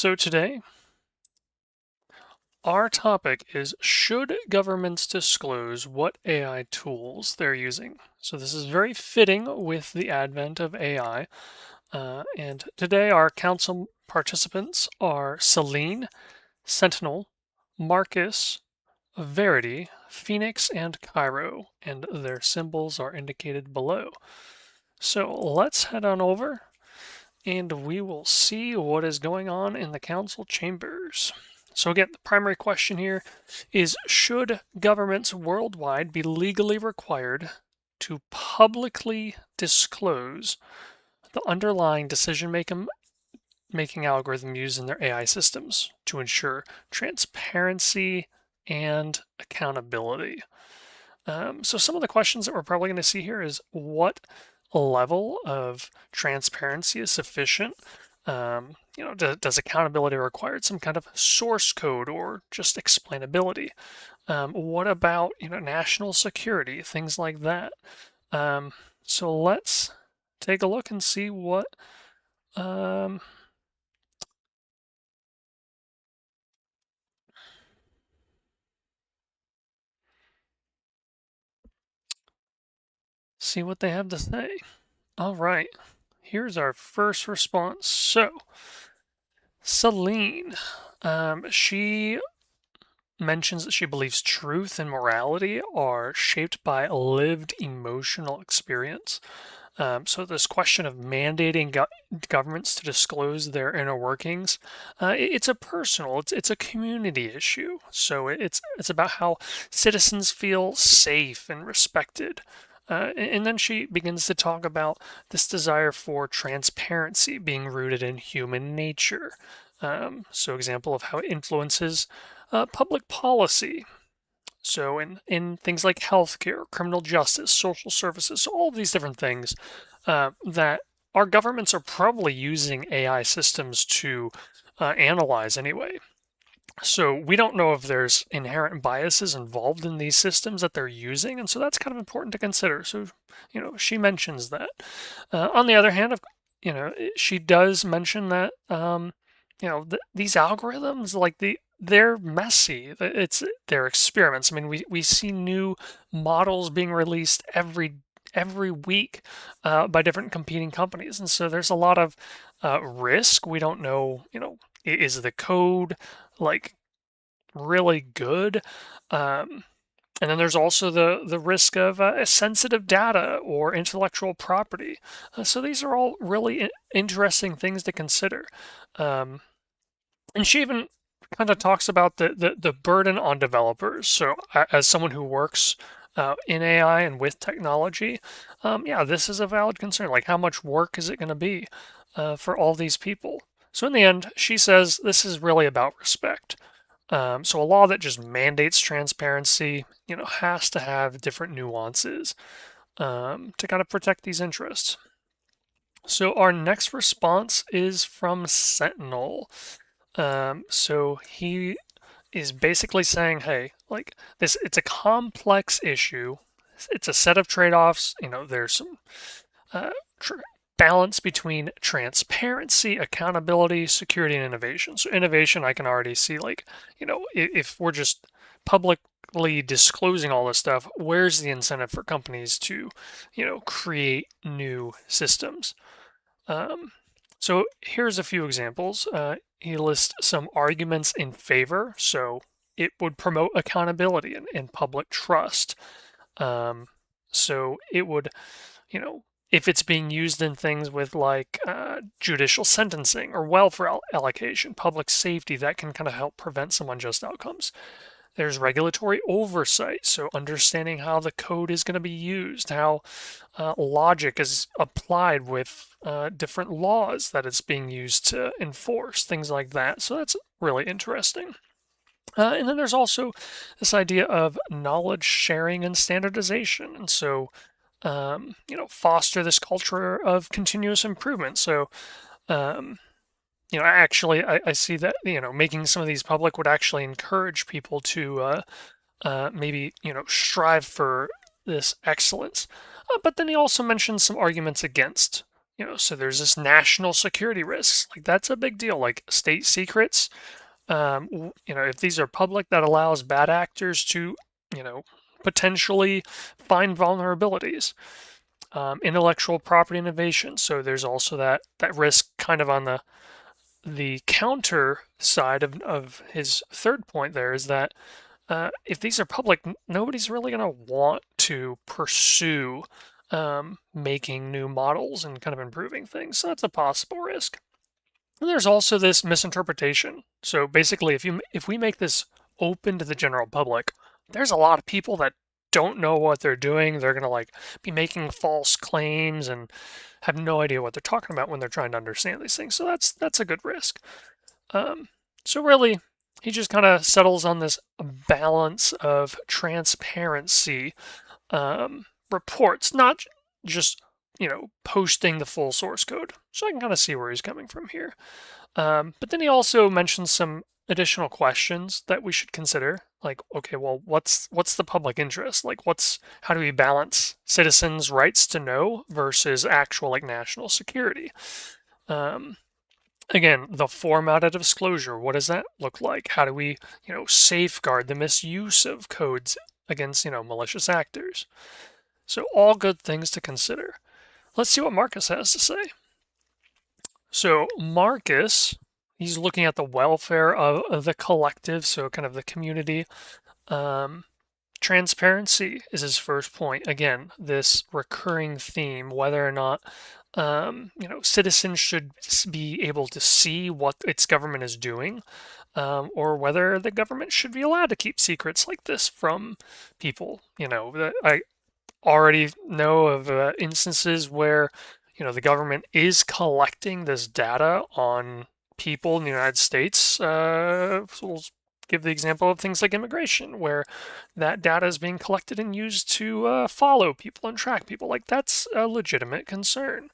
So today, our topic is should governments disclose what AI tools they're using? So this is very fitting with the advent of AI. And today, our council participants are Celine, Sentinel, Marcus, Verity, Phoenix, and Cairo, and their symbols are indicated below. So let's head on over and we will see what is going on in the council chambers. So again, the primary question here is, should governments worldwide be legally required to publicly disclose the underlying decision-making algorithm used in their AI systems to ensure transparency and accountability? So some of the questions that we're probably going to see here is, what level of transparency is sufficient? Does accountability require some kind of source code or just explainability? What about national security, things like that? So let's take a look and see what um, see what they have to say. All right, here's our first response. So Celine, she mentions that she believes truth and morality are shaped by lived emotional experience. So this question of mandating governments to disclose their inner workings, it's a personal, it's a community issue. So it's about how citizens feel safe and respected. And then she begins to talk about this desire for transparency being rooted in human nature. So example of how it influences public policy. So in things like healthcare, criminal justice, social services, so all of these different things that our governments are probably using AI systems to analyze anyway. So we don't know if there's inherent biases involved in these systems that they're using, and so that's kind of important to consider. So, she mentions that. On the other hand, she does mention that, these algorithms, like they're messy. They're experiments. I mean, we see new models being released every week by different competing companies, and so there's a lot of risk. We don't know, is the code like really good? And then there's also the risk of sensitive data or intellectual property. So these are all really interesting things to consider. Um, and she even kind of talks about the burden on developers. So as someone who works in AI and with technology, yeah, this is a valid concern. Like, how much work is it going to be for all these people? So in the end, she says this is really about respect. So a law that just mandates transparency, has to have different nuances to kind of protect these interests. So our next response is from Sentinel. So he is basically saying, hey, like this, it's a complex issue. It's a set of trade-offs. There's some uh, tr- balance between transparency, accountability, security, and innovation. So innovation, I can already see, like, if we're just publicly disclosing all this stuff, where's the incentive for companies to, create new systems? Um, so here's a few examples. He lists some arguments in favor. So it would promote accountability and public trust. Um, so it would, if it's being used in things with like judicial sentencing or welfare allocation, public safety, that can kind of help prevent some unjust outcomes. There's regulatory oversight, so understanding how the code is going to be used, how logic is applied with different laws that it's being used to enforce, things like that. So that's really interesting. And then there's also this idea of knowledge sharing and standardization. And so, foster this culture of continuous improvement. So, um, actually, I see that, making some of these public would actually encourage people to maybe, strive for this excellence. But then he also mentions some arguments against, So there's this national security risks. Like that's a big deal. Like state secrets. If these are public, that allows bad actors to, potentially find vulnerabilities. Intellectual property innovation. So there's also that risk kind of on the counter side of his third point there is that if these are public, nobody's really going to want to pursue making new models and kind of improving things. So that's a possible risk. And there's also this misinterpretation. So basically, if we make this open to the general public, there's a lot of people that don't know what they're doing. They're going to like be making false claims and have no idea what they're talking about when they're trying to understand these things. So that's a good risk. Um, so really, he just kind of settles on this balance of transparency reports, not just posting the full source code. So I can kind of see where he's coming from here. But then he also mentions some additional questions that we should consider, like, okay, well, what's the public interest? Like, how do we balance citizens' rights to know versus actual like national security? Again, the format of disclosure, what does that look like? How do we, safeguard the misuse of codes against, malicious actors? So all good things to consider. Let's see what Marcus has to say. So Marcus, he's looking at the welfare of the collective, so kind of the community. Transparency is his first point. Again, this recurring theme, whether or not citizens should be able to see what its government is doing, or whether the government should be allowed to keep secrets like this from people. I already know of instances where the government is collecting this data on people in the United States. So we'll give the example of things like immigration, where that data is being collected and used to follow people and track people. Like that's a legitimate concern.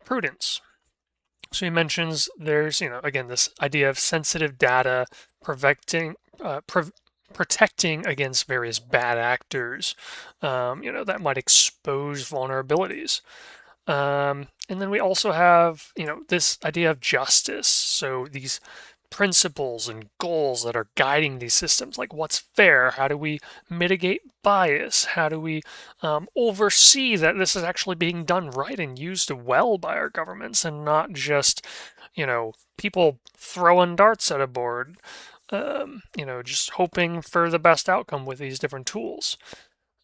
Prudence. So he mentions there's, again, this idea of sensitive data protecting against various bad actors, that might expose vulnerabilities. And then we also have, this idea of justice. So these principles and goals that are guiding these systems, like what's fair, how do we mitigate bias, how do we oversee that this is actually being done right and used well by our governments and not just, people throwing darts at a board, just hoping for the best outcome with these different tools.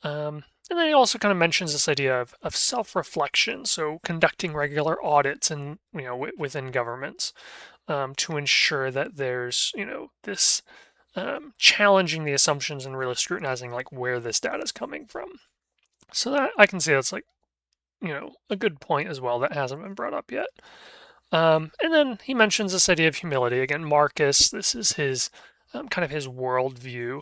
And then he also kind of mentions this idea of self-reflection, so conducting regular audits and within governments to ensure that there's this challenging the assumptions and really scrutinizing like where this data is coming from. So that I can see that's like a good point as well that hasn't been brought up yet. And then he mentions this idea of humility again. Marcus, this is his kind of his worldview.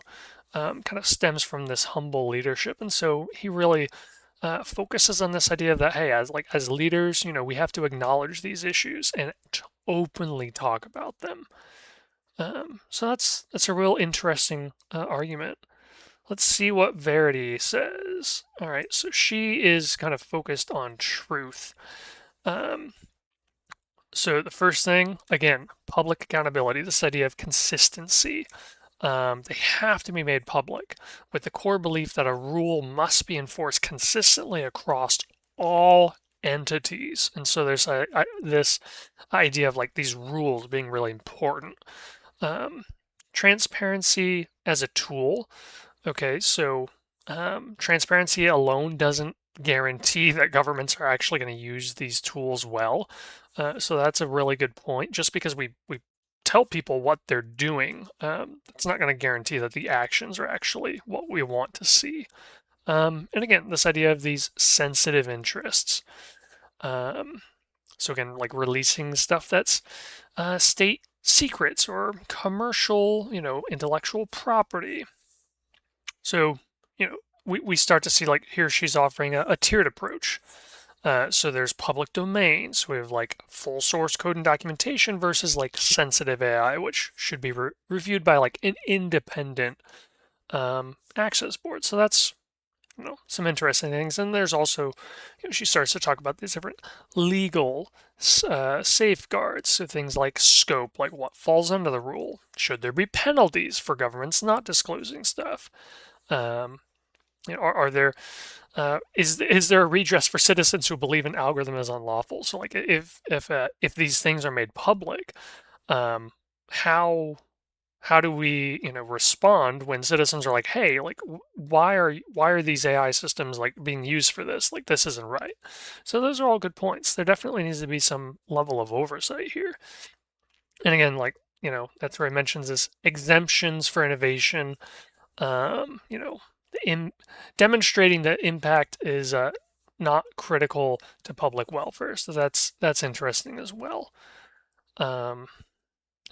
Kind of stems from this humble leadership, and so he really focuses on this idea that hey, as leaders, we have to acknowledge these issues and openly talk about them. So that's a real interesting argument. Let's see what Verity says. All right, so she is kind of focused on truth. So the first thing, again, public accountability. This idea of consistency. They have to be made public with the core belief that a rule must be enforced consistently across all entities. And so there's this idea of like these rules being really important. Transparency as a tool. Okay, so transparency alone doesn't guarantee that governments are actually going to use these tools well. So that's a really good point. Just because we tell people what they're doing, it's not going to guarantee that the actions are actually what we want to see. And again, this idea of these sensitive interests. So again, like releasing stuff that's state secrets or commercial, intellectual property. So, we start to see like here she's offering a tiered approach. So there's public domains. So we have like full source code and documentation versus like sensitive AI, which should be reviewed by like an independent access board. So that's some interesting things. And there's also, she starts to talk about these different legal safeguards. So things like scope, like what falls under the rule. Should there be penalties for governments not disclosing stuff? Are there is there a redress for citizens who believe an algorithm is unlawful? So like if these things are made public, um, how how do we respond when citizens are like, hey, like why are these AI systems like being used for this? Like this isn't right. So those are all good points. There definitely needs to be some level of oversight here. And again, like that's where he mentions this exemptions for innovation. In demonstrating that impact is not critical to public welfare. So that's interesting as well. Um,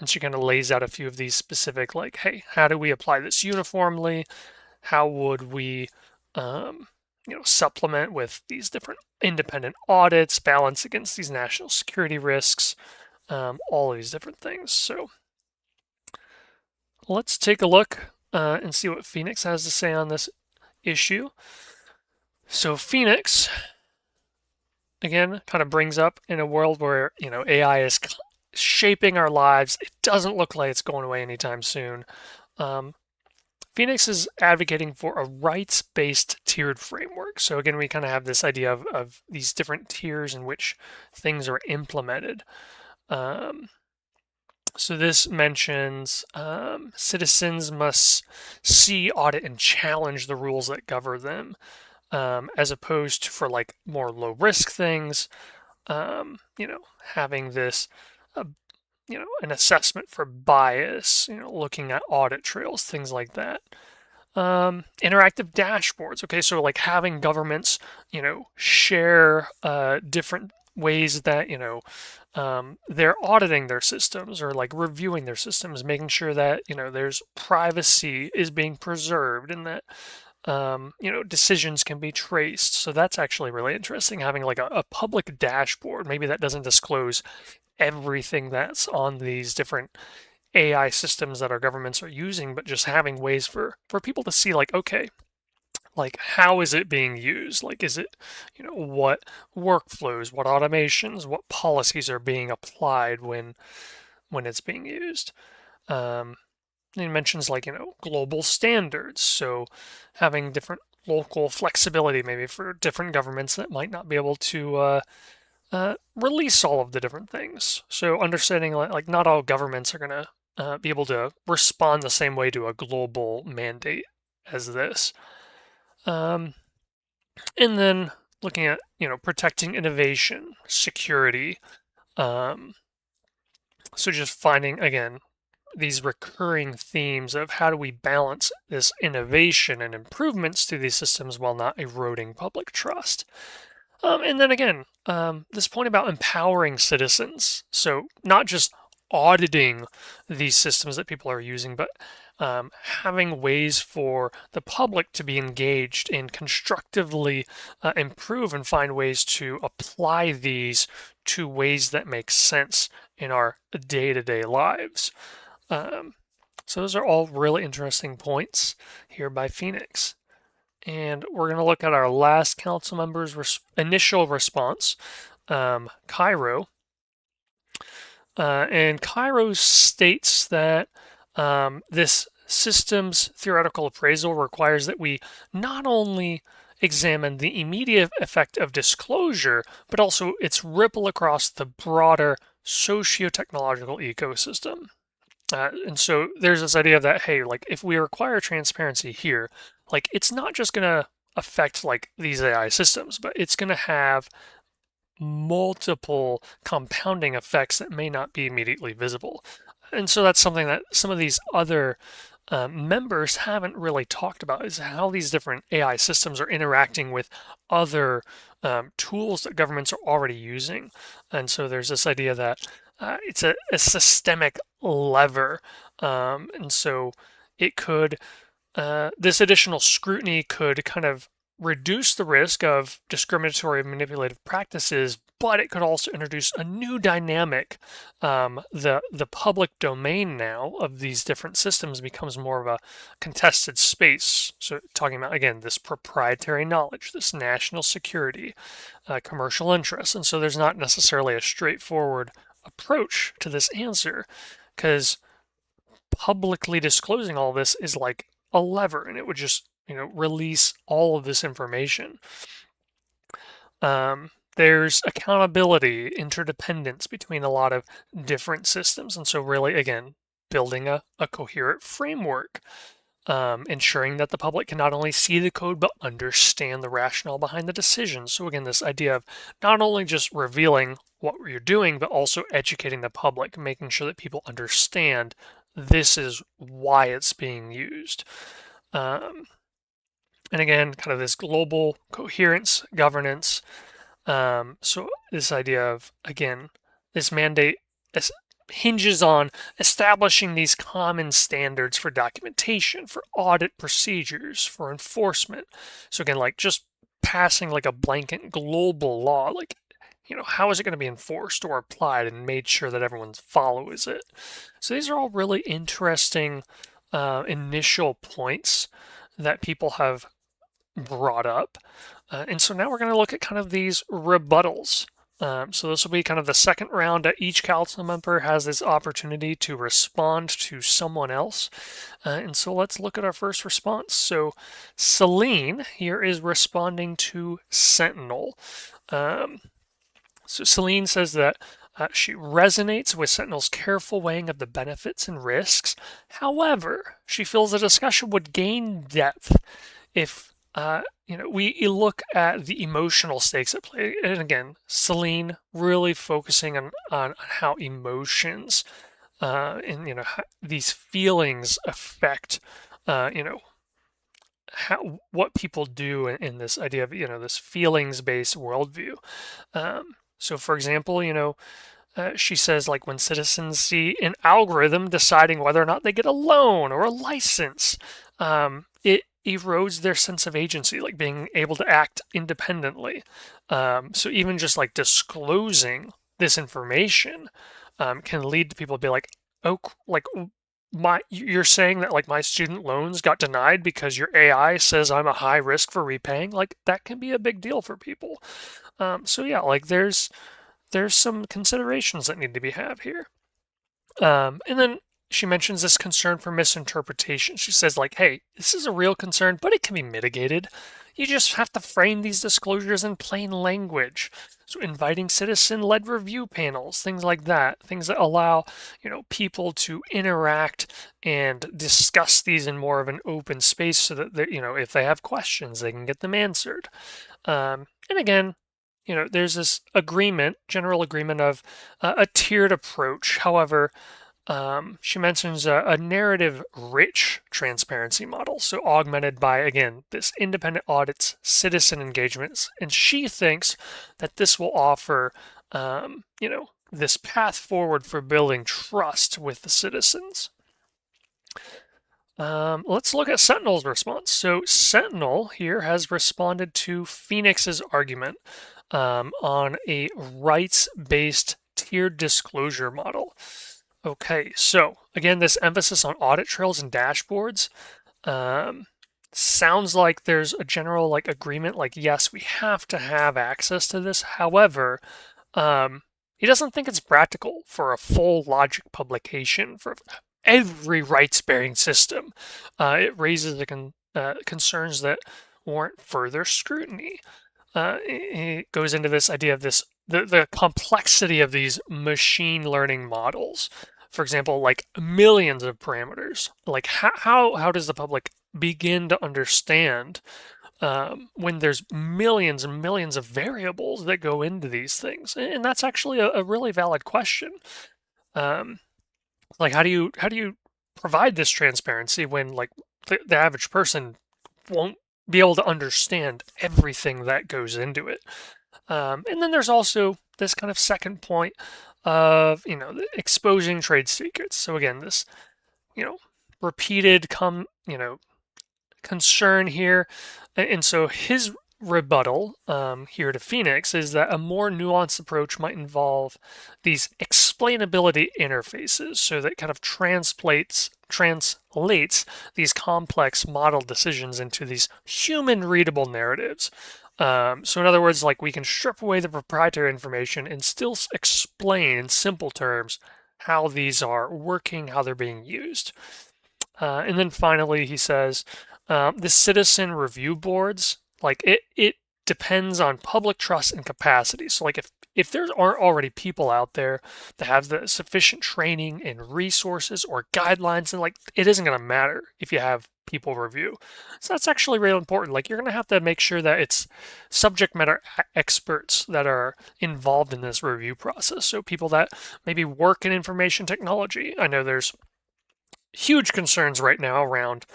and she kind of lays out a few of these specific, like, hey, how do we apply this uniformly? How would we, supplement with these different independent audits, balance against these national security risks, all of these different things. So let's take a look and see what Phoenix has to say on this issue. So Phoenix, again, kind of brings up in a world where, AI is shaping our lives. It doesn't look like it's going away anytime soon. Phoenix is advocating for a rights-based tiered framework. So again, we kind of have this idea of these different tiers in which things are implemented. So this mentions citizens must see, audit, and challenge the rules that govern them, as opposed to for like more low-risk things, having this an assessment for bias, looking at audit trails, things like that. Interactive dashboards. Okay, so like having governments, share different ways that they're auditing their systems or like reviewing their systems, making sure that there's privacy is being preserved and that decisions can be traced. So that's actually really interesting. Having like a public dashboard, maybe that doesn't disclose everything that's on these different AI systems that our governments are using, but just having ways for people to see like, okay, like how is it being used? Like is it, what workflows, what automations, what policies are being applied when it's being used? He mentions like, global standards. So having different local flexibility maybe for different governments that might not be able to release all of the different things. So understanding like not all governments are going to be able to respond the same way to a global mandate as this. And then looking at protecting innovation, security. So just finding again these recurring themes of how do we balance this innovation and improvements to these systems while not eroding public trust. And then again, this point about empowering citizens. So not just auditing these systems that people are using, but having ways for the public to be engaged and constructively improve and find ways to apply these to ways that make sense in our day-to-day lives. So those are all really interesting points here by Phoenix. And we're going to look at our last council member's initial response, Cairo. And Cairo states that this systems theoretical appraisal requires that we not only examine the immediate effect of disclosure, but also its ripple across the broader socio-technological ecosystem. And so there's this idea that, hey, like if we require transparency here, like it's not just going to affect like these AI systems, but it's going to have multiple compounding effects that may not be immediately visible. And so that's something that some of these other members haven't really talked about, is how these different AI systems are interacting with other tools that governments are already using. And so there's this idea that it's a systemic lever. And so it could, this additional scrutiny could kind of reduce the risk of discriminatory manipulative practices but it could also introduce a new dynamic. The public domain now of these different systems becomes more of a contested space. So talking about, again, this proprietary knowledge, this national security, commercial interests. And so there's not necessarily a straightforward approach to this answer, because publicly disclosing all this is like a lever, and it would just, release all of this information. There's accountability, interdependence between a lot of different systems. And so really, again, building a coherent framework, ensuring that the public can not only see the code, but understand the rationale behind the decisions. So again, this idea of not only just revealing what you're doing, but also educating the public, making sure that people understand this is why it's being used. And again, kind of this global coherence, governance. So this idea of, again, this mandate hinges on establishing these common standards for documentation, for audit procedures, for enforcement. So again, like just passing like a blanket global law, like, how is it going to be enforced or applied and made sure that everyone follows it? So these are all really interesting initial points that people have brought up. And so now we're going to look at kind of these rebuttals. So this will be kind of the second round that each council member has this opportunity to respond to someone else. And so let's look at our first response. So Celine here is responding to Sentinel. So Celine says that she resonates with Sentinel's careful weighing of the benefits and risks. However, she feels the discussion would gain depth if we look at the emotional stakes at play. And again, Celine really focusing on how emotions and how these feelings affect what people do in this idea of this feelings-based worldview. So for example, she says, like, when citizens see an algorithm deciding whether or not they get a loan or a license, it erodes their sense of agency, like being able to act independently. So even just like disclosing this information can lead to people to be like, oh, like you're saying that like my student loans got denied because your AI says I'm a high risk for repaying. Like that can be a big deal for people. So yeah, like there's some considerations that need to be had here. And then she mentions this concern for misinterpretation. She says, like, hey, this is a real concern, but it can be mitigated. You just have to frame these disclosures in plain language. So inviting citizen-led review panels, things like that, things that allow, people to interact and discuss these in more of an open space so that, if they have questions, they can get them answered. And again, there's this general agreement of a tiered approach. However, she mentions a narrative-rich transparency model, so augmented by, again, this independent audits, citizen engagements, and she thinks that this will offer, this path forward for building trust with the citizens. Let's look at Sentinel's response. So Sentinel here has responded to Phoenix's argument on a rights-based tiered disclosure model. Okay, so again, this emphasis on audit trails and dashboards sounds like there's a general agreement, like, yes, we have to have access to this. However, he doesn't think it's practical for a full logic publication for every rights-bearing system. It raises the concerns that warrant further scrutiny. It goes into this idea of the complexity of these machine learning models. For example, like millions of parameters. Like how does the public begin to understand when there's millions and millions of variables that go into these things? And that's actually a really valid question. Like how do you provide this transparency when like the average person won't be able to understand everything that goes into it? And then there's also this kind of second point of, exposing trade secrets. So again, this, repeated concern here. And so his rebuttal here to Phoenix is that a more nuanced approach might involve these explainability interfaces, so that kind of translates these complex model decisions into these human readable narratives. So in other words, like we can strip away the proprietary information and still explain in simple terms how these are working, how they're being used. And then finally, he says the citizen review boards, like it depends on public trust and capacity. So like if there aren't already people out there that have the sufficient training and resources or guidelines, and like it isn't going to matter if you have people review. So that's actually really important. Like you're going to have to make sure that it's subject matter experts that are involved in this review process. So people that maybe work in information technology. I know there's huge concerns right now around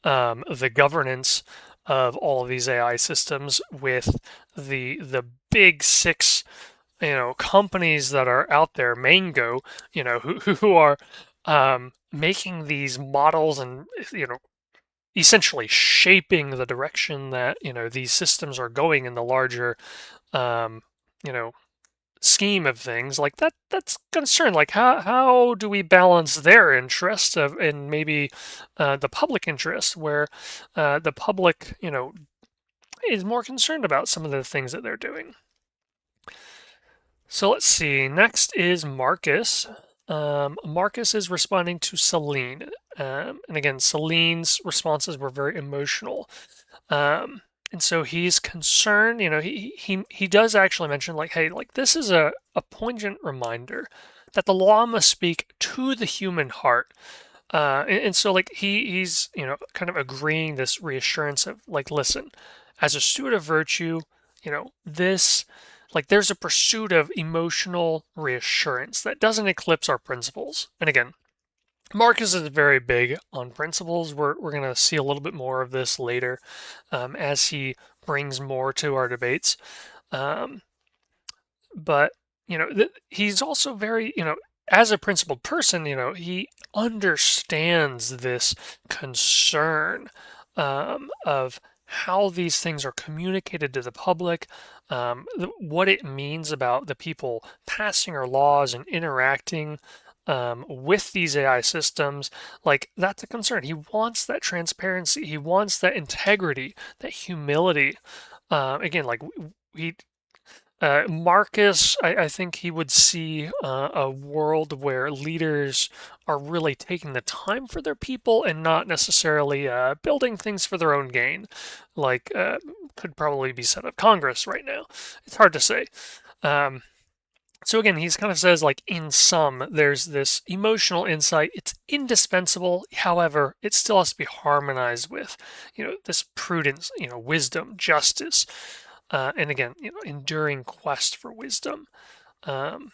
the governance of all of these AI systems with the big six, companies that are out there, Mango, who are making these models and essentially shaping the direction that these systems are going in the larger um, you know scheme of things. Like that's concern. Like how do we balance their interest of and maybe the public interest, where the public is more concerned about some of the things that they're doing. So let's see. Next is Marcus. Marcus is responding to Celine. And again, Celine's responses were very emotional. And so he's concerned, he does actually mention like, hey, like this is a poignant reminder that the law must speak to the human heart. And so like he's kind of agreeing this reassurance of like, listen, as a steward of virtue, this like there's a pursuit of emotional reassurance that doesn't eclipse our principles. And again, Marcus is very big on principles. We're going to see a little bit more of this later as he brings more to our debates. Um, but, he's also very, as a principled person, he understands this concern of how these things are communicated to the public, what it means about the people passing our laws and interacting with these AI systems. Like that's a concern. He wants that transparency. He wants that integrity, that humility. Again, like he Marcus, I think he would see a world where leaders are really taking the time for their people and not necessarily building things for their own gain, like could probably be said of Congress right now. It's hard to say. Um, so again, he's kind of says like in sum, there's this emotional insight. It's indispensable. However, it still has to be harmonized with, this prudence, wisdom, justice, and again, enduring quest for wisdom. Um,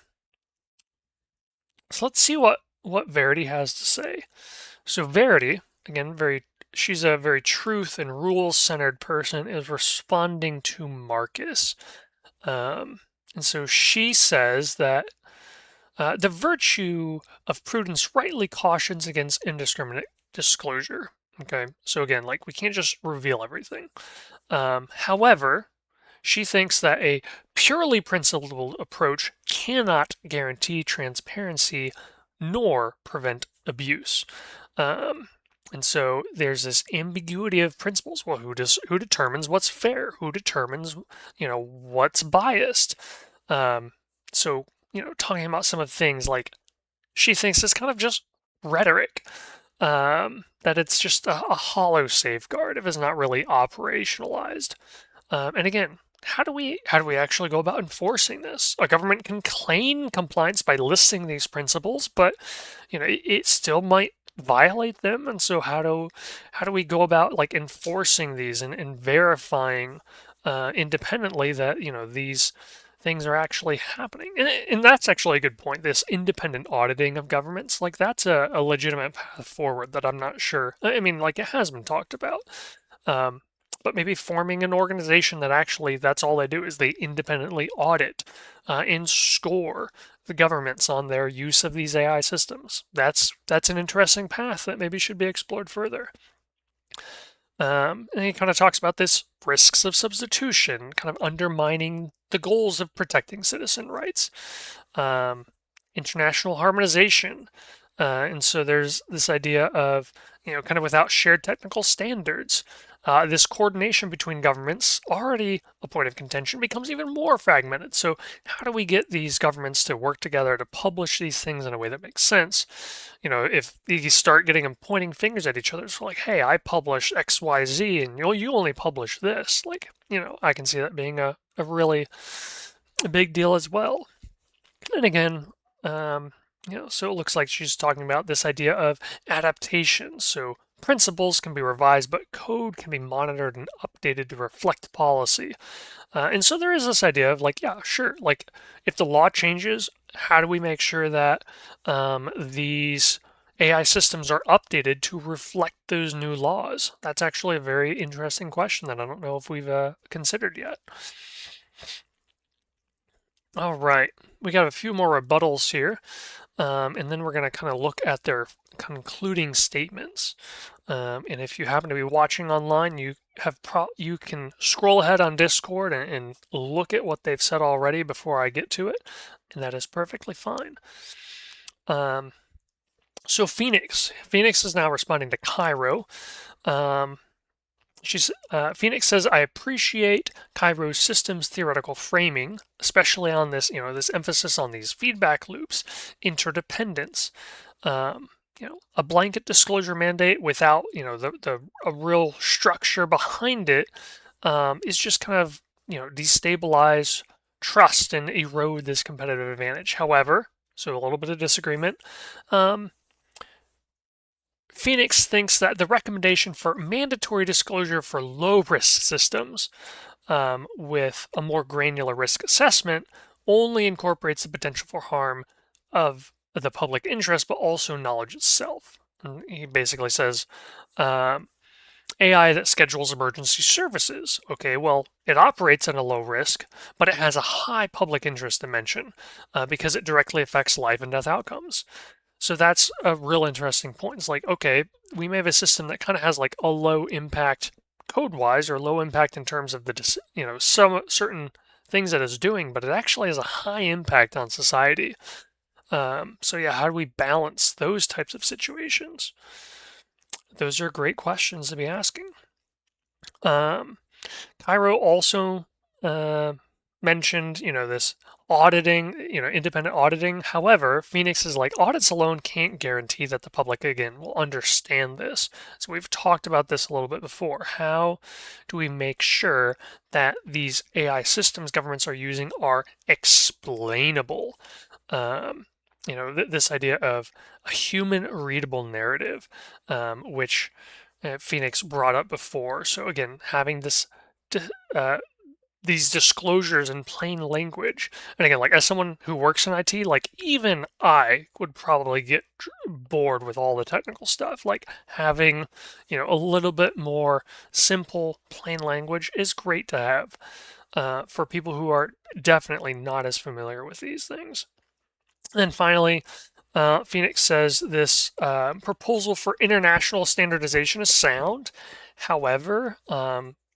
so let's see what Verity has to say. So Verity, again, she's a very truth and rules centered person, is responding to Marcus. And so she says that the virtue of prudence rightly cautions against indiscriminate disclosure. Okay, so again, like we can't just reveal everything. However, she thinks that a purely principled approach cannot guarantee transparency nor prevent abuse. Um, and so there's this ambiguity of principles. Well, who determines what's fair? Who determines, what's biased? So talking about some of the things like she thinks it's kind of just rhetoric. That it's just a hollow safeguard if it's not really operationalized. And again, how do we actually go about enforcing this? A government can claim compliance by listing these principles, but it still might violate them. And so how do we go about like enforcing these and verifying independently that these things are actually happening? And that's actually a good point. This independent auditing of governments, like that's a legitimate path forward that I'm not sure. I mean, like it has been talked about. But maybe forming an organization that actually that's all they do is they independently audit and score the governments on their use of these AI systems. That's an interesting path that maybe should be explored further. And he kind of talks about this risks of substitution, kind of undermining the goals of protecting citizen rights, um, international harmonization. And so there's this idea of, kind of without shared technical standards, this coordination between governments, already a point of contention, becomes even more fragmented. So, how do we get these governments to work together to publish these things in a way that makes sense? If you start getting them pointing fingers at each other, it's like, hey, I publish XYZ and you only publish this. Like, I can see that being a really a big deal as well. And again, so it looks like she's talking about this idea of adaptation. So principles can be revised, but code can be monitored and updated to reflect policy. And so there is this idea of like, yeah, sure, like if the law changes, how do we make sure that these AI systems are updated to reflect those new laws? That's actually a very interesting question that I don't know if we've considered yet. All right, we got a few more rebuttals here, and then we're going to kind of look at their concluding statements. And if you happen to be watching online, you can scroll ahead on Discord and look at what they've said already before I get to it, and that is perfectly fine. So Phoenix is now responding to Cairo. Phoenix says, I appreciate Cairo's systems theoretical framing, especially on this, this emphasis on these feedback loops, interdependence. A blanket disclosure mandate without, a real structure behind it is just kind of, destabilize trust and erode this competitive advantage. However, so a little bit of disagreement. Phoenix thinks that the recommendation for mandatory disclosure for low-risk systems with a more granular risk assessment only incorporates the potential for harm of the public interest, but also knowledge itself. And he basically says, AI that schedules emergency services. Okay, well, it operates at a low risk, but it has a high public interest dimension because it directly affects life and death outcomes. So that's a real interesting point. It's like, okay, we may have a system that kind of has like a low impact code-wise or low impact in terms of the, some certain things that it's doing, but it actually has a high impact on society. So yeah, how do we balance those types of situations? Those are great questions to be asking. Cairo also mentioned, this auditing, independent auditing. However, Phoenix is like, audits alone can't guarantee that the public, again, will understand this. So we've talked about this a little bit before. How do we make sure that these AI systems governments are using are explainable? This idea of a human readable narrative, which Phoenix brought up before. So again, having these disclosures in plain language. And again, like as someone who works in IT, like even I would probably get bored with all the technical stuff. Like having, a little bit more simple, plain language is great to have for people who are definitely not as familiar with these things. And then finally, Phoenix says this proposal for international standardization is sound. However,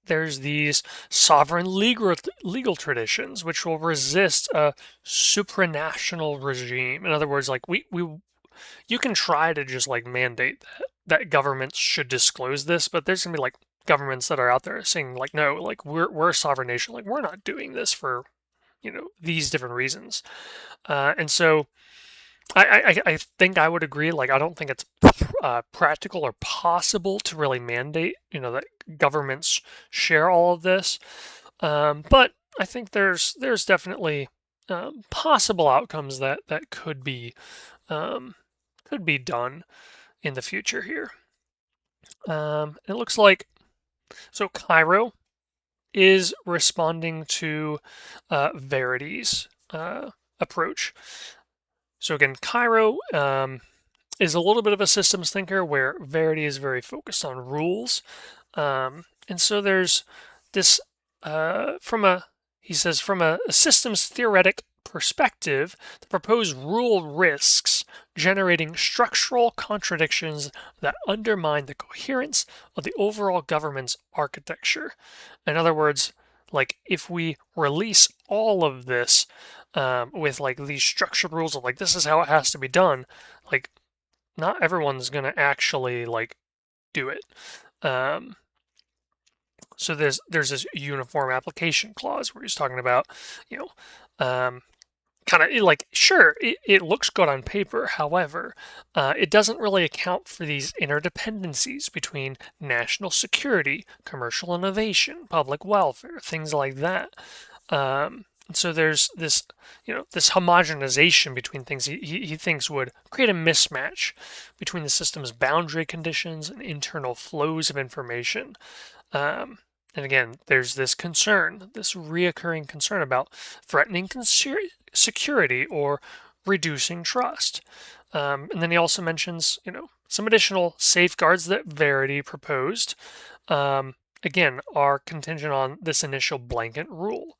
there's these sovereign legal traditions which will resist a supranational regime. In other words, like you can try to just like mandate that governments should disclose this, but there's gonna be like governments that are out there saying like, no, like we're a sovereign nation, like we're not doing this for these different reasons, and so I think I would agree. Like, I don't think it's practical or possible to really mandate, that governments share all of this. But I think there's definitely possible outcomes that could be done in the future here. It looks like so Cairo is responding to Verity's approach. So again, Cairo is a little bit of a systems thinker where Verity is very focused on rules. And so there's this, he says, from a systems theoretic perspective, the proposed rule risks generating structural contradictions that undermine the coherence of the overall government's architecture. In other words, like if we release all of this with like these structured rules of like this is how it has to be done, like not everyone's gonna actually like do it. Um, so there's this uniform application clause where he's talking about, you know, kind of like sure it looks good on paper. However, it doesn't really account for these interdependencies between national security, commercial innovation, public welfare, things like that. So there's this, this homogenization between things he thinks would create a mismatch between the system's boundary conditions and internal flows of information. And again, there's this concern, this reoccurring concern about threatening security or reducing trust. And then he also mentions, some additional safeguards that Verity proposed, again, are contingent on this initial blanket rule.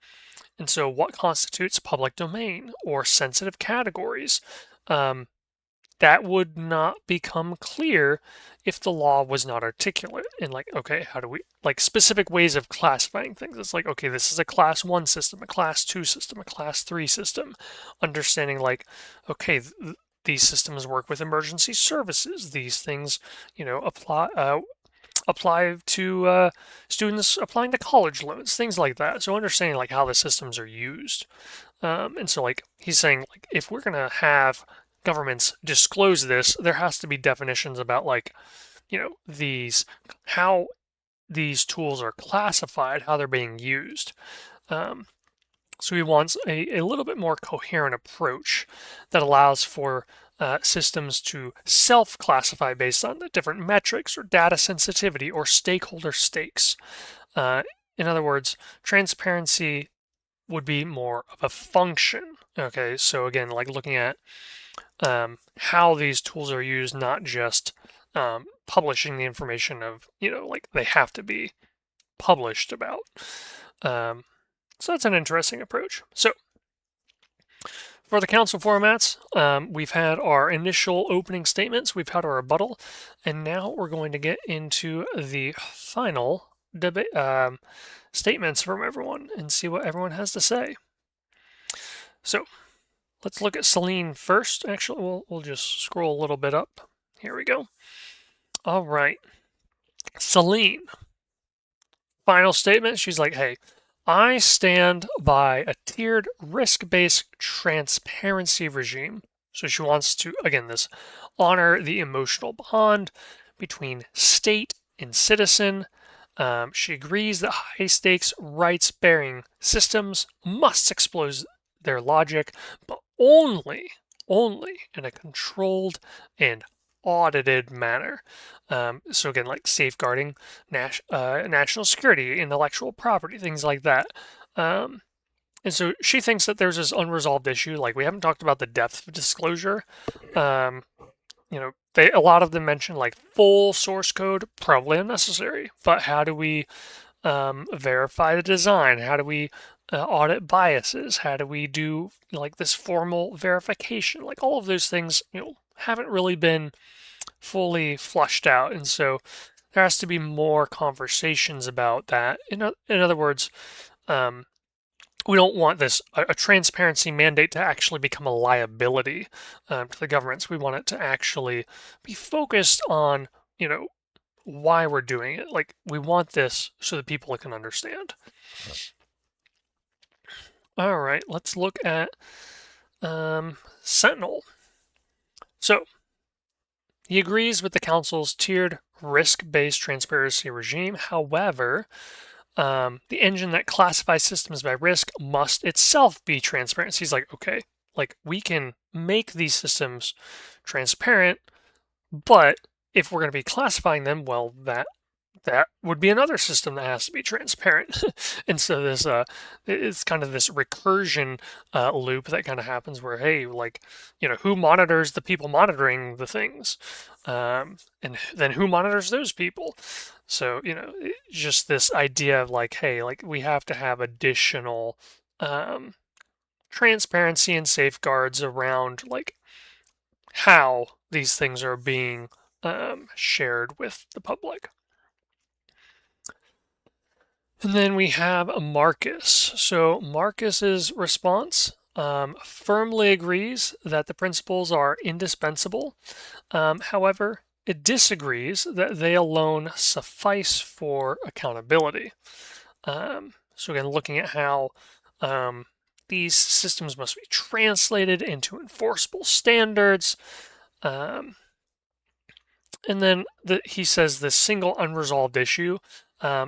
And so what constitutes public domain or sensitive categories? That would not become clear if the law was not articulate and like, okay, how do we like specific ways of classifying things? It's like, okay, this is a class 1 system, a class 2 system, a class 3 system. Understanding like, okay, these systems work with emergency services. These things, apply to students applying to college loans, things like that. So understanding like how the systems are used. And so like he's saying like if we're gonna have governments disclose this, there has to be definitions about like, how these tools are classified, how they're being used. So he wants a little bit more coherent approach that allows for systems to self-classify based on the different metrics or data sensitivity or stakeholder stakes. In other words, transparency would be more of a function. Okay, so again, like looking at how these tools are used, not just publishing the information of, like they have to be published about. So that's an interesting approach. So for the council formats, we've had our initial opening statements, we've had our rebuttal, and now we're going to get into the final debate statements from everyone and see what everyone has to say. So let's look at Celine first. Actually, we'll just scroll a little bit up. Here we go. All right. Celine, final statement. She's like, hey, I stand by a tiered risk-based transparency regime. So she wants to, again, honor the emotional bond between state and citizen. She agrees that high-stakes rights-bearing systems must expose their logic, but only in a controlled and audited manner. So again, like safeguarding national security, intellectual property, things like that. And so she thinks that there's this unresolved issue. Like we haven't talked about the depth of disclosure. A lot of them mention like full source code, probably unnecessary. But how do we verify the design? How do we audit biases? How do we do like this formal verification? Like all of those things, haven't really been fully flushed out, and so there has to be more conversations about that. In other words, we don't want a transparency mandate to actually become a liability to the governments. We want it to actually be focused on, why we're doing it. Like we want this so that people can understand. All right, let's look at Sentinel. So he agrees with the council's tiered risk-based transparency regime. However, the engine that classifies systems by risk must itself be transparent. So he's like, okay, like we can make these systems transparent, but if we're going to be classifying them, well, that would be another system that has to be transparent. And so this it's kind of this recursion loop that kind of happens where, hey, like, who monitors the people monitoring the things? And then who monitors those people? So, just this idea of like, hey, like we have to have additional transparency and safeguards around like how these things are being shared with the public. And then we have Marcus. So Marcus's response firmly agrees that the principles are indispensable. However, it disagrees that they alone suffice for accountability. So again, looking at how these systems must be translated into enforceable standards. And then he says the single unresolved issue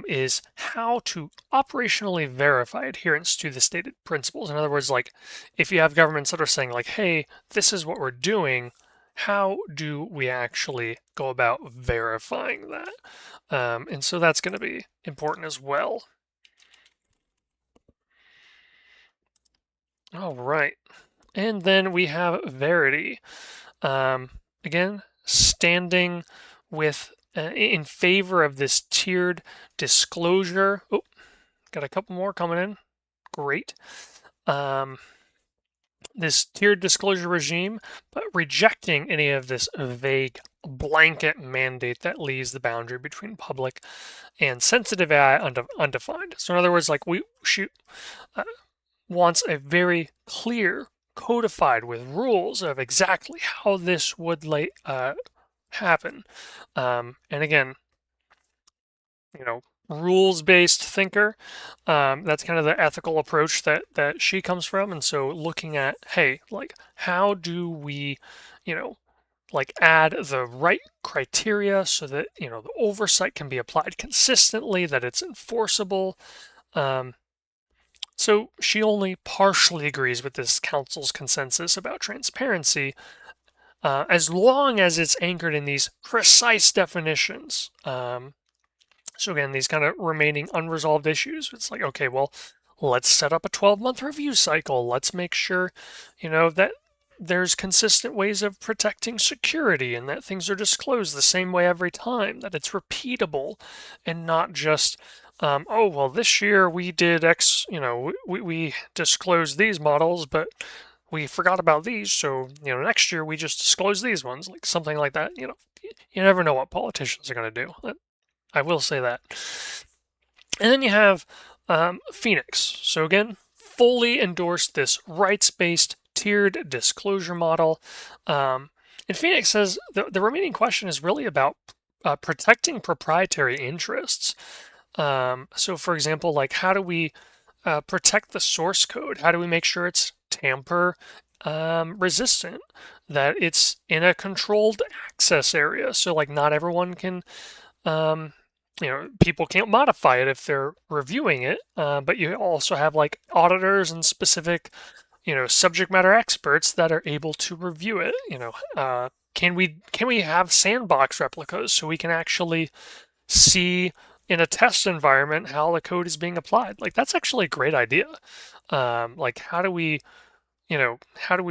is how to operationally verify adherence to the stated principles. In other words, like if you have governments that are saying like, hey, this is what we're doing, how do we actually go about verifying that? And so that's going to be important as well. All right. And then we have Verity. Again, standing with in favor of this tiered disclosure. Oh, got a couple more coming in. Great. This tiered disclosure regime, but rejecting any of this vague blanket mandate that leaves the boundary between public and sensitive AI undefined. So in other words, like she wants a very clear, codified with rules of exactly how this would happen. And again, rules-based thinker. That's kind of the ethical approach that she comes from. And so looking at, hey, like how do we, like add the right criteria so that, the oversight can be applied consistently, that it's enforceable. So she only partially agrees with this council's consensus about transparency, as long as it's anchored in these precise definitions. So again, these kind of remaining unresolved issues, it's like, okay, well, let's set up a 12-month review cycle. Let's make sure, that there's consistent ways of protecting security and that things are disclosed the same way every time, that it's repeatable and not just, oh, well, this year we did X, we disclosed these models, but we forgot about these. So, next year we just disclose these ones, like something like that. You never know what politicians are going to do. I will say that. And then you have Phoenix. So again, fully endorsed this rights-based tiered disclosure model. And Phoenix says the remaining question is really about protecting proprietary interests. So for example, like how do we protect the source code? How do we make sure it's tamper resistant, that it's in a controlled access area? So like not everyone can people can't modify it if they're reviewing it, but you also have like auditors and specific, subject matter experts that are able to review it. Can we have sandbox replicas so we can actually see in a test environment how the code is being applied? Like that's actually a great idea. Like how do we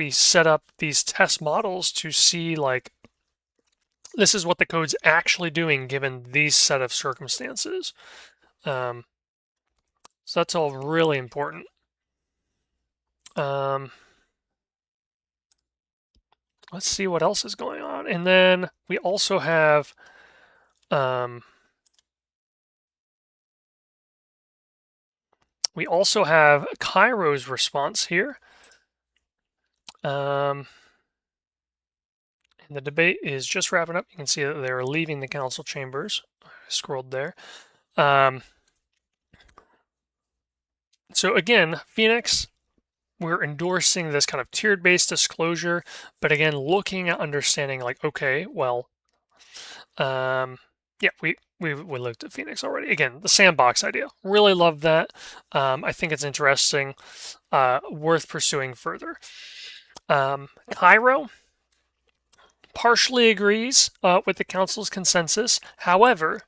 set up these test models to see like this is what the code's actually doing given these set of circumstances. So that's all really important. Let's see what else is going on. And then we also have Cairo's response here. And the debate is just wrapping up. You can see that they're leaving the council chambers. I scrolled there. So again, Phoenix, we're endorsing this kind of tiered-based disclosure, but again, looking at understanding like, okay, well, yeah, we looked at Phoenix already. Again, the sandbox idea. Really love that. I think it's interesting, worth pursuing further. Cairo partially agrees with the council's consensus. However,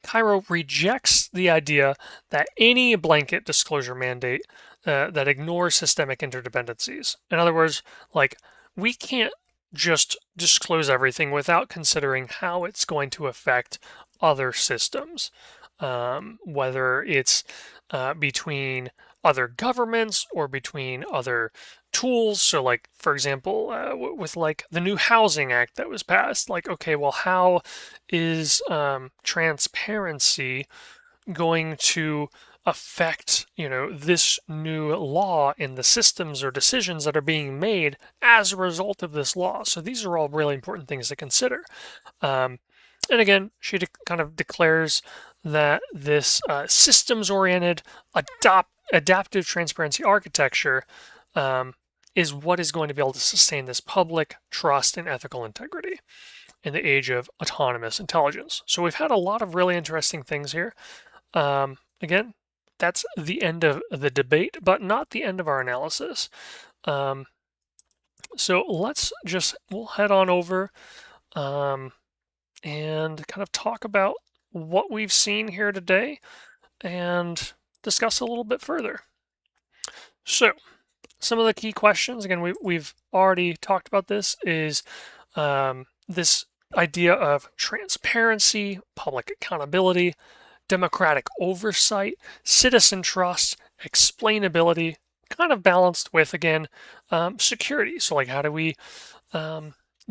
Cairo rejects the idea that any blanket disclosure mandate that ignores systemic interdependencies. In other words, like we can't just disclose everything without considering how it's going to affect other systems, whether it's between other governments or between other tools. So, like, for example, with like the new Housing Act that was passed, like, okay, well, how is transparency going to affect, this new law and the systems or decisions that are being made as a result of this law? So these are all really important things to consider. Um, and again, she kind of declares that this systems-oriented, adaptive transparency architecture is what is going to be able to sustain this public trust and ethical integrity in the age of autonomous intelligence. So we've had a lot of really interesting things here. Again, that's the end of the debate, but not the end of our analysis. So we'll head on over and kind of talk about what we've seen here today and discuss a little bit further. So, some of the key questions, again, we've already talked about this, is this idea of transparency, public accountability, democratic oversight, citizen trust, explainability, kind of balanced with, again, security. So, like, how do we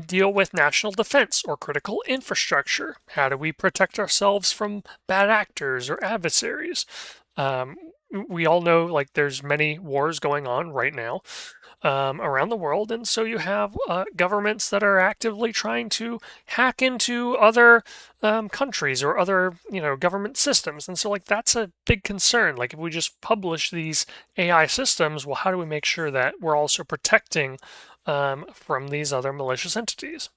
deal with national defense or critical infrastructure? How do we protect ourselves from bad actors or adversaries? We all know, like, there's many wars going on right now around the world, and so you have governments that are actively trying to hack into other countries or other, government systems, and so, like, that's a big concern. Like, if we just publish these AI systems, well, how do we make sure that we're also protecting from these other malicious entities?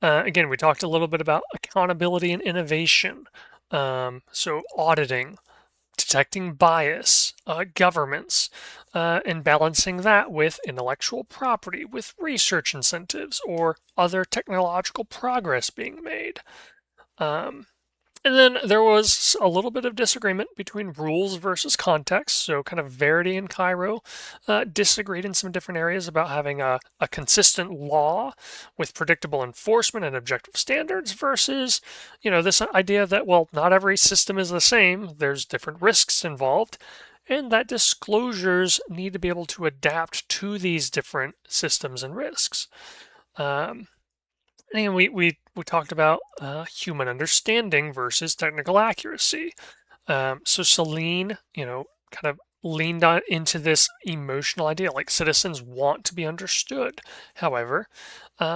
Again, we talked a little bit about accountability and innovation. So auditing, detecting bias, governments, and balancing that with intellectual property, with research incentives, or other technological progress being made. And then there was a little bit of disagreement between rules versus context. So, kind of Verity and Cairo disagreed in some different areas about having a consistent law with predictable enforcement and objective standards versus, this idea that, well, not every system is the same, there's different risks involved, and that disclosures need to be able to adapt to these different systems and risks. And we talked about human understanding versus technical accuracy. So Celine, kind of leaned into this emotional idea, like citizens want to be understood. However,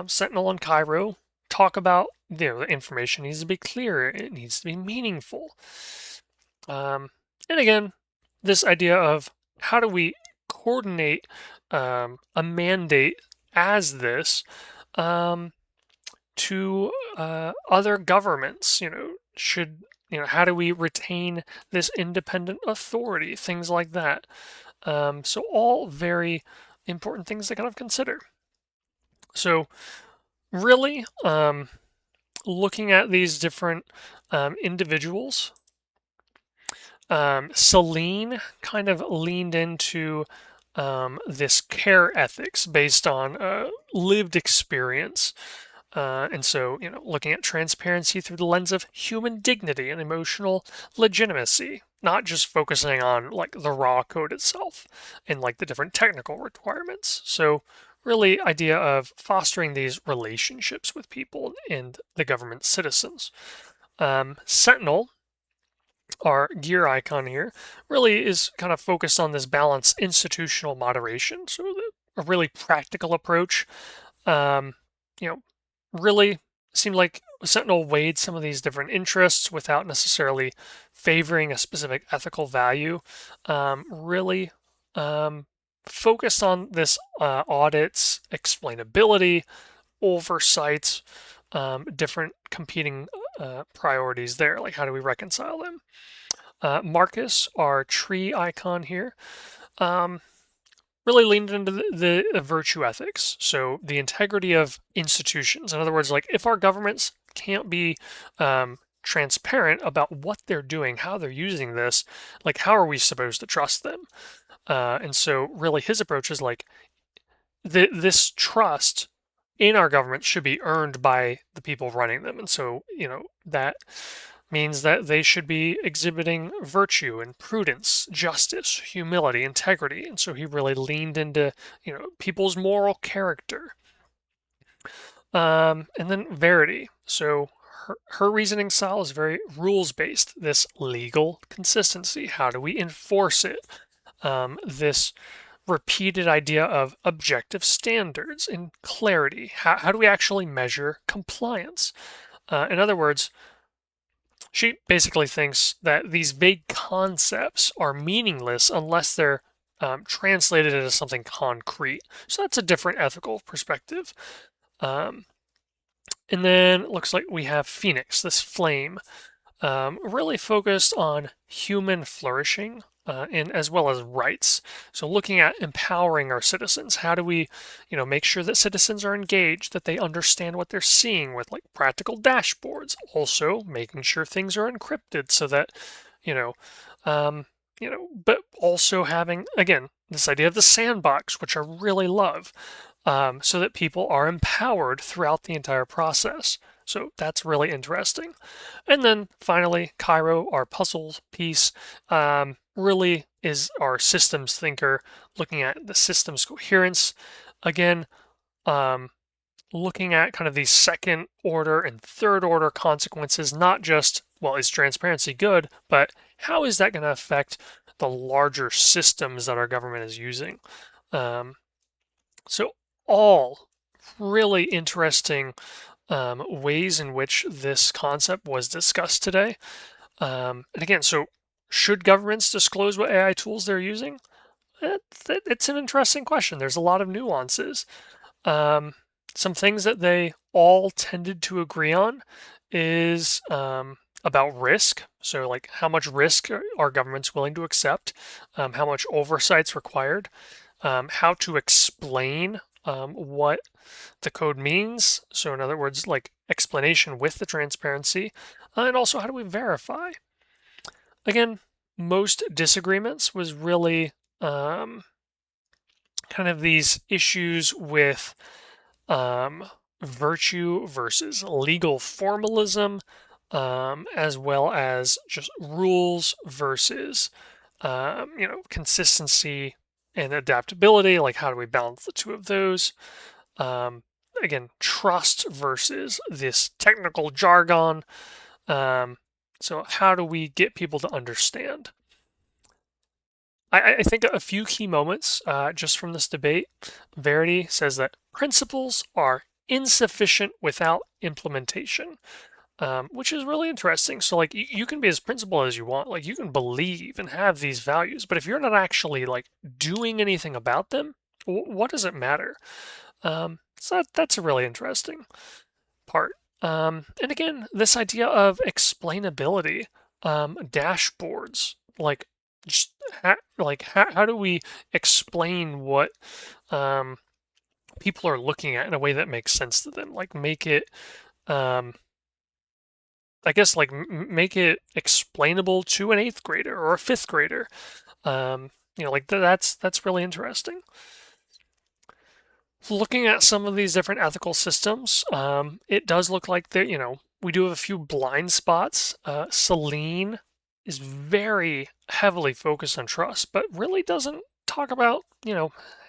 Sentinel and Cairo talk about, the information needs to be clear, it needs to be meaningful. And again, this idea of how do we coordinate a mandate as this to other governments, how do we retain this independent authority, things like that. So all very important things to kind of consider. So really, looking at these different individuals, Celine kind of leaned into this care ethics based on lived experience. And so, looking at transparency through the lens of human dignity and emotional legitimacy, not just focusing on, like, the raw code itself and, like, the different technical requirements. So really idea of fostering these relationships with people and the government citizens. Sentinel, our gear icon here, really is kind of focused on this balanced institutional moderation. So a really practical approach. You know, really seemed like Sentinel weighed some of these different interests without necessarily favoring a specific ethical value. Really focused on this audits, explainability, oversight, different competing priorities there. Like, how do we reconcile them? Marcus, our tree icon here, really leaned into the virtue ethics. So the integrity of institutions. In other words, like, if our governments can't be transparent about what they're doing, how they're using this, like, how are we supposed to trust them? And so really his approach is like, this trust in our government should be earned by the people running them. And so, that means that they should be exhibiting virtue and prudence, justice, humility, integrity. And so he really leaned into, people's moral character. And then Verity. So her reasoning style is very rules-based. This legal consistency. How do we enforce it? This repeated idea of objective standards and clarity. How do we actually measure compliance? In other words, she basically thinks that these vague concepts are meaningless unless they're translated into something concrete. So that's a different ethical perspective. Um, and then it looks like we have Phoenix, this flame, really focused on human flourishing and as well as rights. So looking at empowering our citizens, how do we, make sure that citizens are engaged, that they understand what they're seeing with like practical dashboards. Also making sure things are encrypted so that, you know, um, but also having again this idea of the sandbox, which I really love, so that people are empowered throughout the entire process. So that's really interesting. And then finally, Cairo, our puzzle piece, really is our systems thinker, looking at the system's coherence. Again, um, looking at kind of these second order and third order consequences, not just, well, is transparency good, but how is that going to affect the larger systems that our government is using? So, all really interesting ways in which this concept was discussed today. And again, so should governments disclose what AI tools they're using? It's an interesting question. There's a lot of nuances. Um, some things that they all tended to agree on is about risk. So, like, how much risk are governments willing to accept? How much oversight's required? How to explain what the code means. So, in other words, like explanation with the transparency. And also, how do we verify? Again, most disagreements was really kind of these issues with virtue versus legal formalism, as well as just rules versus, consistency and adaptability. Like, how do we balance the two of those? Um, Again, trust versus this technical jargon. So, how do we get people to understand? I think a few key moments just from this debate. Verity says that principles are insufficient without implementation, which is really interesting. So, like, you can be as principled as you want. Like, you can believe and have these values, but if you're not actually like doing anything about them, what does it matter? So that's a really interesting part. And again, this idea of explainability, dashboards, like just how do we explain what people are looking at in a way that makes sense to them? Like make it, um, I guess, like make it explainable to an eighth grader or a fifth grader. Like that's really interesting. Looking at some of these different ethical systems, it does look like that, we do have a few blind spots. Celine is very heavily focused on trust, but really doesn't talk about,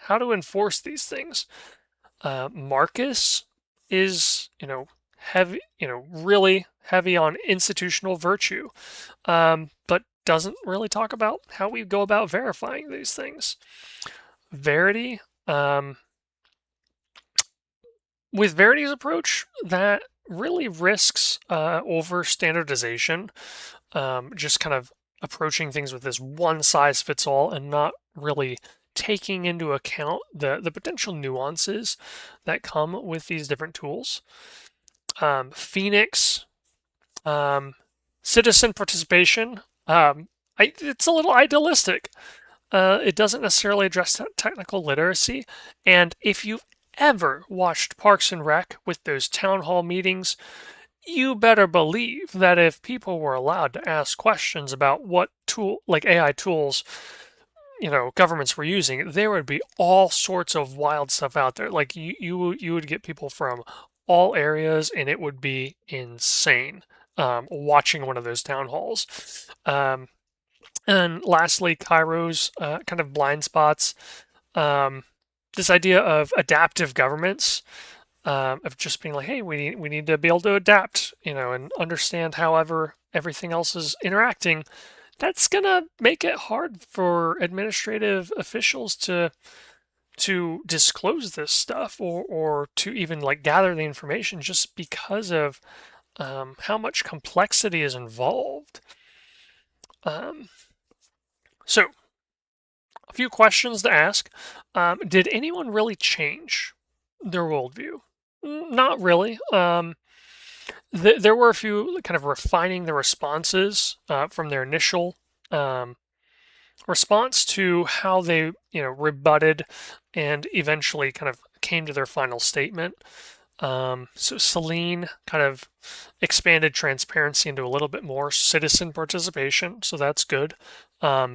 how to enforce these things. Marcus is, heavy, really heavy on institutional virtue, but doesn't really talk about how we go about verifying these things. Verity, with Verity's approach, that really risks over standardization, just kind of approaching things with this one size fits all and not really taking into account the potential nuances that come with these different tools. Phoenix, citizen participation, it's a little idealistic. It doesn't necessarily address technical literacy, and if you've ever watched Parks and Rec with those town hall meetings, you better believe that if people were allowed to ask questions about what tool, like AI tools, governments were using, there would be all sorts of wild stuff out there. Like you would get people from all areas, and it would be insane. watching one of those town halls. Um, and lastly, Cairo's kind of blind spots. Um, this idea of adaptive governments, of just being like, hey, we need to be able to adapt, and understand however everything else is interacting. That's gonna make it hard for administrative officials to disclose this stuff, or to even like gather the information, just because of how much complexity is involved. Um, so, a few questions to ask. Did anyone really change their worldview? Not really. There were a few kind of refining the responses from their initial um, response to how they, rebutted and eventually kind of came to their final statement. So Celine kind of expanded transparency into a little bit more citizen participation, so that's good.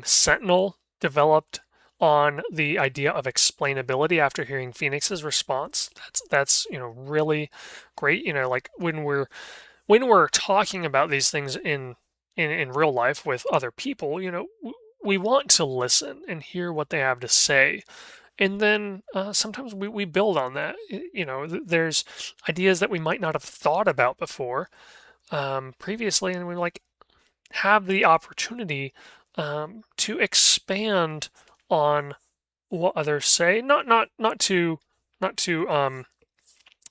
Sentinel developed on the idea of explainability after hearing Phoenix's response. That's really great. Like when we're talking about these things in real life with other people, we want to listen and hear what they have to say. And then sometimes we build on that. There's ideas that we might not have thought about before previously, and we like have the opportunity to expand on what others say. Not to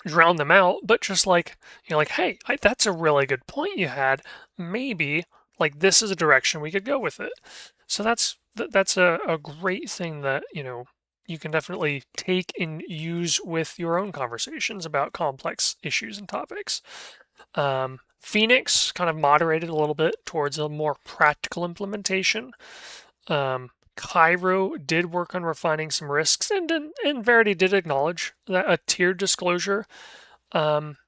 drown them out, but just like like, hey, that's a really good point you had. Maybe like this is a direction we could go with it. So that's a great thing that you can definitely take and use with your own conversations about complex issues and topics. Phoenix kind of moderated a little bit towards a more practical implementation. Cairo did work on refining some risks, and Verity did acknowledge that a tiered disclosure um,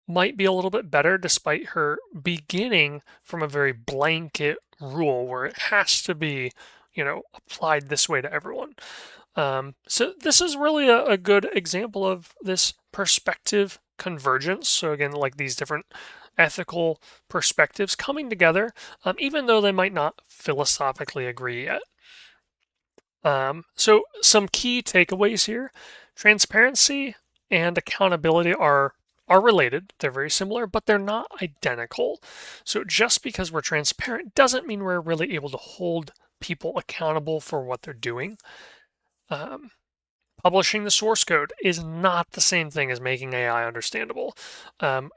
might be a little bit better, despite her beginning from a very blanket rule where it has to be, applied this way to everyone. So this is really a good example of this perspective convergence. So again, like these different ethical perspectives coming together, even though they might not philosophically agree yet. So some key takeaways here: transparency and accountability are related. They're very similar, but they're not identical. So just because we're transparent doesn't mean we're really able to hold people accountable for what they're doing. Um, Publishing the source code is not the same thing as making AI understandable.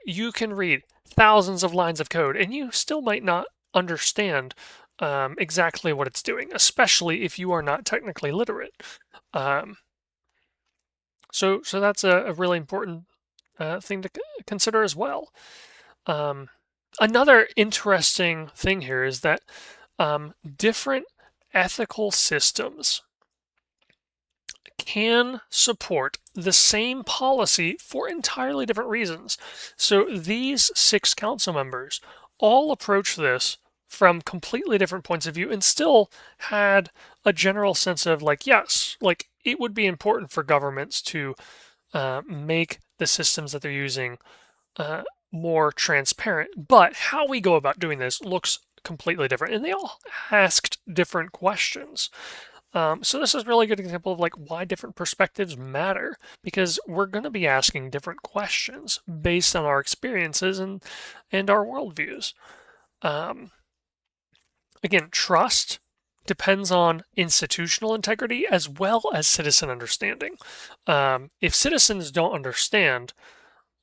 You can read thousands of lines of code and you still might not understand exactly what it's doing, especially if you are not technically literate. Um, so that's a really important thing to consider as well. Um, Another interesting thing here is that different ethical systems can support the same policy for entirely different reasons. So these 6 council members all approach this from completely different points of view and still had a general sense of like, yes, like it would be important for governments to make the systems that they're using more transparent. But how we go about doing this looks completely different. And they all asked different questions. So this is a really good example of like why different perspectives matter, because we're going to be asking different questions based on our experiences and our worldviews. Um, Again, trust depends on institutional integrity as well as citizen understanding. If citizens don't understand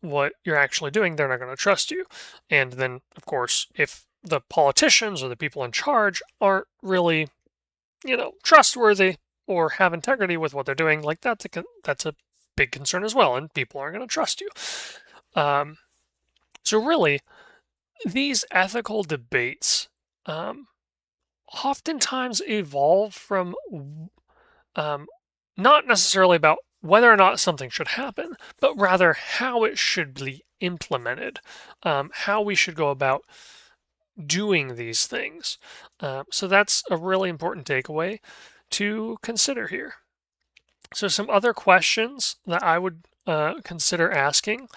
what you're actually doing, they're not going to trust you. And then, of course, if the politicians or the people in charge aren't really trustworthy or have integrity with what they're doing, like that's a big concern as well, and people aren't going to trust you. So really, these ethical debates oftentimes evolve from um, not necessarily about whether or not something should happen, but rather how it should be implemented, how we should go about doing these things. So that's a really important takeaway to consider here. So some other questions that I would consider asking.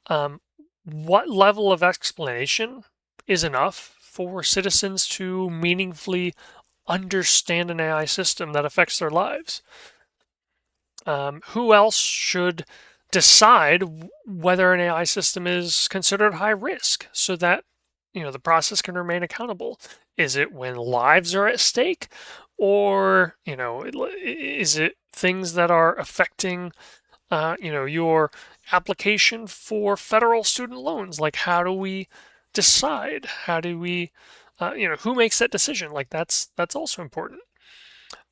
Um, what level of explanation is enough for citizens to meaningfully understand an AI system that affects their lives? Who else should decide whether an AI system is considered high risk so that the process can remain accountable? Is it when lives are at stake, or is it things that are affecting your application for federal student loans? Like, how do we decide? How do we, who makes that decision? Like, that's also important.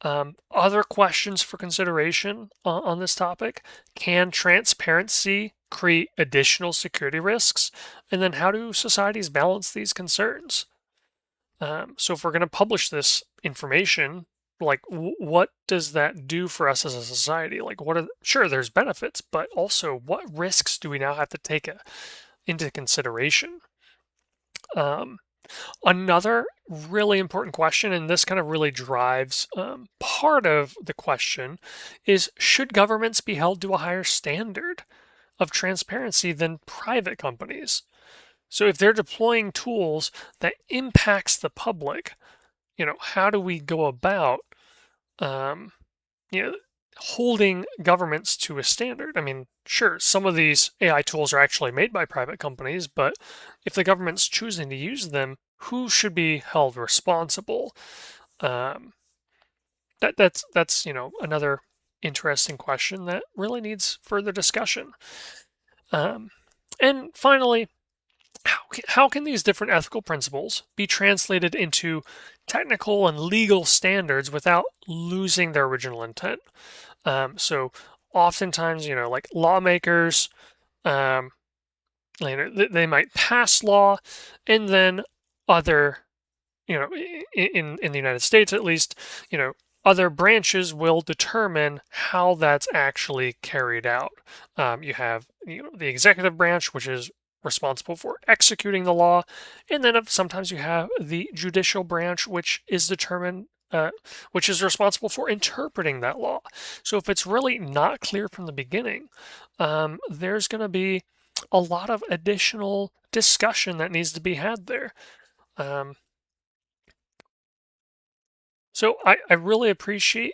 Other questions for consideration on this topic: can transparency create additional security risks? And then how do societies balance these concerns? So if we're going to publish this information, like what does that do for us as a society? Like, sure, there's benefits, but also what risks do we now have to take into consideration? Um, Another really important question, and this kind of really drives part of the question, is should governments be held to a higher standard of transparency than private companies? So if they're deploying tools that impacts the public, how do we go about um, you know, holding governments to a standard? I mean, sure, some of these AI tools are actually made by private companies, but if the government's choosing to use them, who should be held responsible? Um, that's another interesting question that really needs further discussion. Um, and finally, how can these different ethical principles be translated into technical and legal standards without losing their original intent? So oftentimes, like lawmakers, um, they might pass law, and then other, in the United States at least, other branches will determine how that's actually carried out. You have the executive branch, which is responsible for executing the law, and then sometimes you have the judicial branch, which is responsible for interpreting that law. So if it's really not clear from the beginning, there's going to be a lot of additional discussion that needs to be had there. Um, so I really appreciate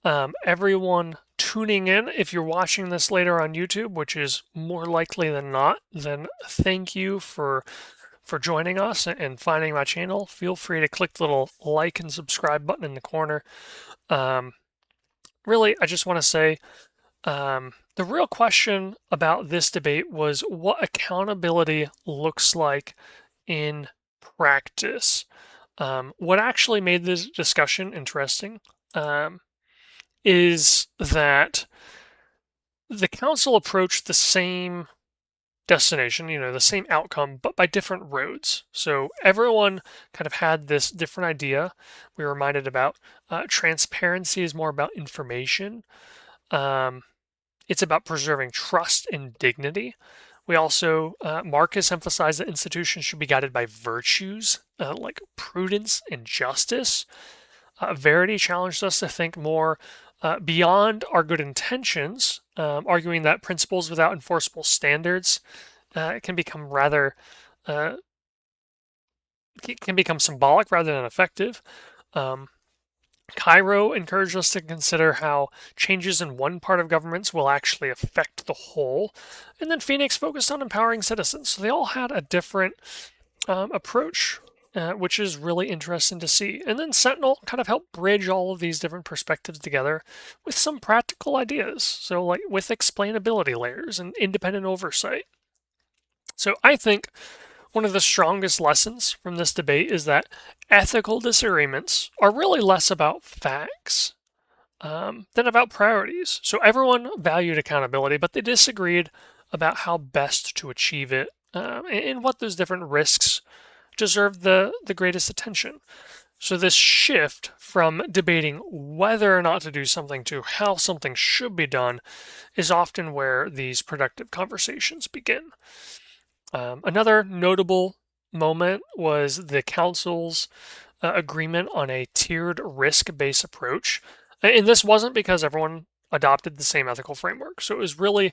everyone tuning in. If you're watching this later on YouTube, which is more likely than not, then thank you for joining us and finding my channel. Feel free to click the little like and subscribe button in the corner. Um, Really, I just want to say the real question about this debate was what accountability looks like in practice. What actually made this discussion interesting is that the council approached the same destination, the same outcome, but by different roads. So everyone kind of had this different idea. We were reminded about transparency is more about information. Um, it's about preserving trust and dignity. We also, Marcus emphasized that institutions should be guided by virtues like prudence and justice. Verity challenged us to think more beyond our good intentions, arguing that principles without enforceable standards can become uh, symbolic rather than effective. Um, Cairo encouraged us to consider how changes in one part of governments will actually affect the whole. And then Phoenix focused on empowering citizens. So they all had a different approach, which is really interesting to see. And then Sentinel kind of helped bridge all of these different perspectives together with some practical ideas. So, like with explainability layers and independent oversight. So I think one of the strongest lessons from this debate is that ethical disagreements are really less about facts than about priorities. So everyone valued accountability, but they disagreed about how best to achieve it and what those different risks deserve the greatest attention. So this shift from debating whether or not to do something to how something should be done is often where these productive conversations begin. Another notable moment was the council's agreement on a tiered risk-based approach. And this wasn't because everyone adopted the same ethical framework. So it was really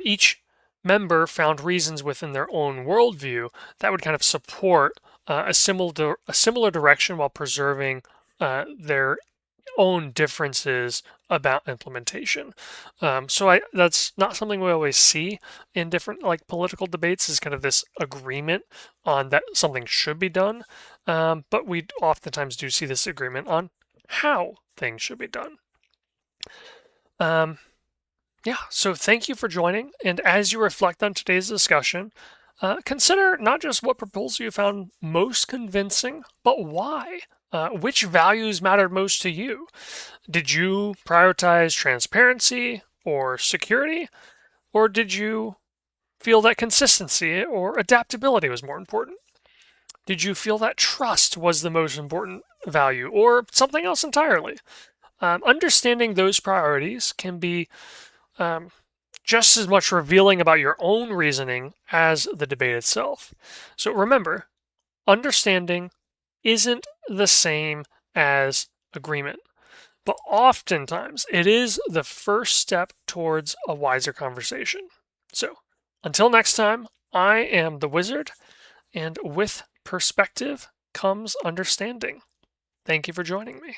each member found reasons within their own worldview that would kind of support a similar direction while preserving their own differences about implementation. So that's not something we always see in different like political debates, is kind of this agreement on that something should be done. But we oftentimes do see this agreement on how things should be done. Yeah, so thank you for joining. And as you reflect on today's discussion, consider not just what proposal you found most convincing, but why. Which values mattered most to you? Did you prioritize transparency or security? Or did you feel that consistency or adaptability was more important? Did you feel that trust was the most important value or something else entirely? Understanding those priorities can be just as much revealing about your own reasoning as the debate itself. So remember, understanding isn't the same as agreement, but oftentimes it is the first step towards a wiser conversation. So until next time, I am the Wizard, and with perspective comes understanding. Thank you for joining me.